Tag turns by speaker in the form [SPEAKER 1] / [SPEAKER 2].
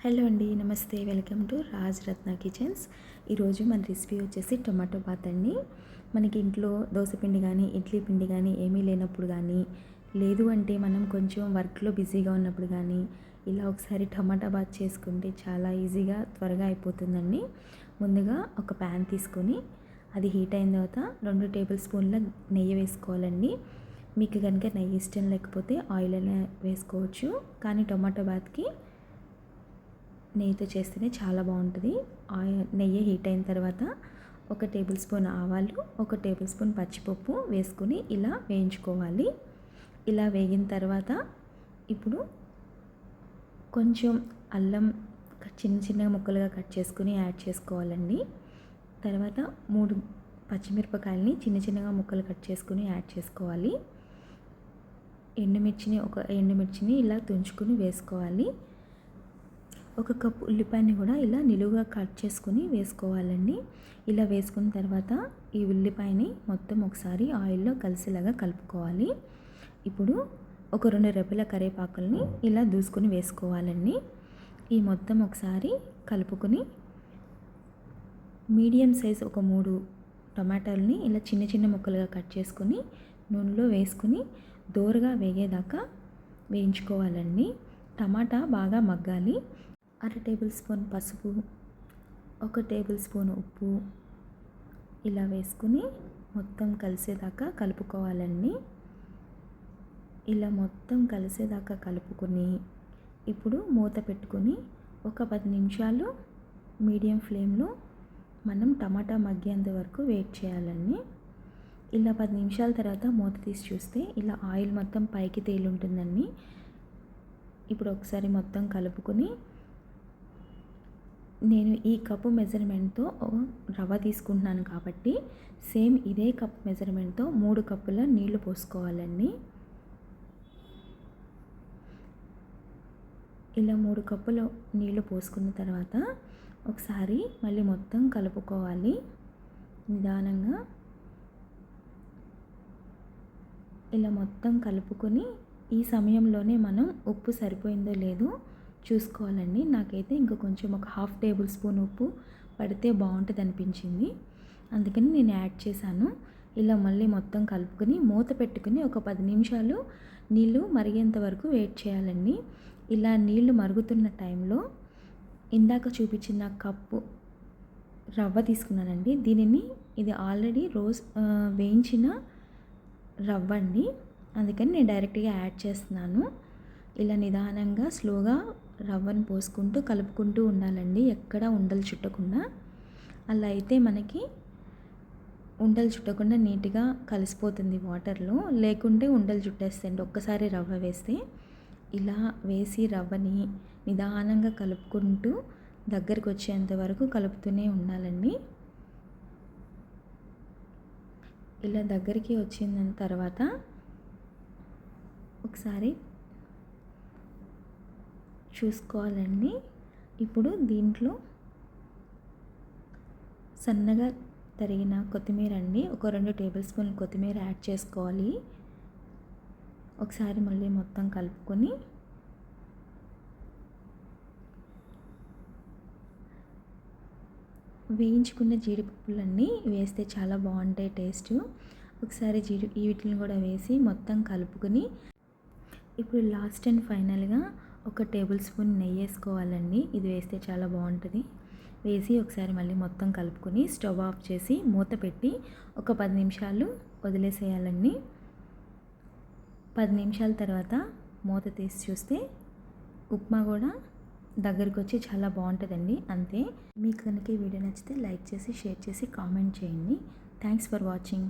[SPEAKER 1] Hello అండి, నమస్తే. Welcome to Raj Ratna kitchens. ఈరోజు మన రెసిపీ వచ్చేసి టొమాటో బాత్ అండి. మనకి ఇంట్లో దోసపిండి కానీ ఇడ్లీ పిండి కానీ ఏమీ లేనప్పుడు కానీ, లేదు అంటే మనం కొంచెం వర్క్లో బిజీగా ఉన్నప్పుడు కానీ ఇలా ఒకసారి టొమాటో బాత్ చేసుకుంటే చాలా ఈజీగా త్వరగా అయిపోతుందండి. ముందుగా ఒక ప్యాన్ తీసుకొని అది హీట్ అయిన తర్వాత 2 టేబుల్ స్పూన్ల నెయ్యి వేసుకోవాలండి. మీకు కనుక నెయ్యి ఇష్టం లేకపోతే ఆయిల్ అయినా వేసుకోవచ్చు, కానీ టొమాటో బాత్కి నెయ్యితో చేస్తేనే చాలా బాగుంటుంది. నెయ్యి హీట్ అయిన తర్వాత 1 టేబుల్ స్పూన్ ఆవాలు, 1 టేబుల్ స్పూన్ పచ్చిపప్పు వేసుకుని ఇలా వేయించుకోవాలి. ఇలా వేగిన తర్వాత ఇప్పుడు కొంచెం అల్లం చిన్న చిన్న ముక్కలుగా కట్ చేసుకుని యాడ్ చేసుకోవాలండి. తర్వాత 3 పచ్చిమిరపకాయలని చిన్న చిన్నగా ముక్కలు కట్ చేసుకుని యాడ్ చేసుకోవాలి. ఎండుమిర్చిని ఇలా తుంచుకుని వేసుకోవాలి. 1 కప్పు ఉల్లిపాయని కూడా ఇలా నిలువుగా కట్ చేసుకుని వేసుకోవాలండి. ఇలా వేసుకున్న తర్వాత ఈ ఉల్లిపాయని మొత్తం ఒకసారి ఆయిల్లో కలిసేలాగా కలుపుకోవాలి. ఇప్పుడు 2 రెబ్బల కరివేపాకుల్ని ఇలా దూసుకొని వేసుకోవాలండి. ఈ మొత్తం ఒకసారి కలుపుకొని మీడియం సైజ్ 3 టమాటాలని ఇలా చిన్న చిన్న ముక్కలుగా కట్ చేసుకొని నూనెలో వేసుకుని దోరగా వేగేదాకా వేయించుకోవాలండి. టమాటా బాగా మగ్గాలి. 1/2 టేబుల్ స్పూన్ పసుపు, 1 టేబుల్ స్పూన్ ఉప్పు ఇలా వేసుకుని మొత్తం కలిసేదాకా కలుపుకోవాలండి. ఇలా మొత్తం కలిసేదాకా కలుపుకొని ఇప్పుడు మూత పెట్టుకొని ఒక 10 నిమిషాలు మీడియం ఫ్లేమ్లో మనం టమాటా మగ్గేంత వరకు వెయిట్ చేయాలండి. ఇలా 10 నిమిషాల తర్వాత మూత తీసి చూస్తే ఇలా ఆయిల్ మొత్తం పైకి తేలుంటుందండి. ఇప్పుడు ఒకసారి మొత్తం కలుపుకొని నేను ఈ కప్పు మెజర్మెంట్తో రవ్వ తీసుకుంటున్నాను కాబట్టి సేమ్ ఇదే కప్ మెజర్మెంట్తో 3 కప్పుల నీళ్లు పోసుకోవాలండి. ఇలా 3 కప్పుల నీళ్లు పోసుకున్న తర్వాత ఒకసారి మళ్ళీ మొత్తం కలుపుకోవాలి నిదానంగా. ఇలా మొత్తం కలుపుకొని ఈ సమయంలోనే మనం ఉప్పు సరిపోయిందో లేదో చూసుకోవాలండి. నాకైతే ఇంకా కొంచెం 1/2 టేబుల్ స్పూన్ ఉప్పు పడితే బాగుంటుంది అనిపించింది, అందుకని నేను యాడ్ చేశాను. ఇలా మళ్ళీ మొత్తం కలుపుకొని మూత పెట్టుకుని ఒక 10 నిమిషాలు నీళ్ళు మరిగేంత వరకు వెయిట్ చేయాలండి. ఇలా నీళ్లు మరుగుతున్న టైంలో ఇందాక చూపించిన కప్పు రవ్వ తీసుకున్నానండి. ఇది ఆల్రెడీ వేయించిన రవ్వ అండి, అందుకని నేను డైరెక్ట్గా యాడ్ చేస్తున్నాను. ఇలా నిదానంగా స్లోగా రవ్వను పోసుకుంటూ కలుపుకుంటూ ఉండాలండి, ఎక్కడ ఉండలు చుట్టకుండా. అలా అయితే మనకి ఉండలు చుట్టకుండా నీట్గా కలిసిపోతుంది వాటర్లో, లేకుంటే ఉండలు చుట్టేస్తాయండి ఒక్కసారి రవ్వ వేస్తే. ఇలా వేసి రవ్వని నిదానంగా కలుపుకుంటూ దగ్గరికి వచ్చేంత వరకు కలుపుతూనే ఉండాలండి. ఇలా దగ్గరికి వచ్చిన తర్వాత ఒకసారి చూసుకోవాలండి. ఇప్పుడు దీంట్లో సన్నగా తరిగిన కొత్తిమీర అండి, 2 టేబుల్ స్పూన్ల కొత్తిమీర యాడ్ చేసుకోవాలి. ఒకసారి మళ్ళీ మొత్తం కలుపుకొని వేయించుకున్న జీడిపప్పులన్నీ వేస్తే చాలా బాగుంటాయి టేస్ట్. ఒకసారి వీటిని కూడా వేసి మొత్తం కలుపుకొని ఇప్పుడు లాస్ట్ అండ్ ఫైనల్గా 1 టేబుల్ స్పూన్ నెయ్యి వేసుకోవాలండి. ఇది వేస్తే చాలా బాగుంటుంది. వేసి ఒకసారి మళ్ళీ మొత్తం కలుపుకొని స్టవ్ ఆఫ్ చేసి మూత పెట్టి ఒక 10 నిమిషాలు వదిలేసేయాలండి. 10 నిమిషాల తర్వాత మూత తీసి చూస్తే ఉప్మా కూడా దగ్గరికి వచ్చి చాలా బాగుంటుందండి. అంతే. మీకు కనుక ఈ వీడియో నచ్చితే లైక్ చేసి, షేర్ చేసి, కామెంట్ చేయండి. Thanks for watching.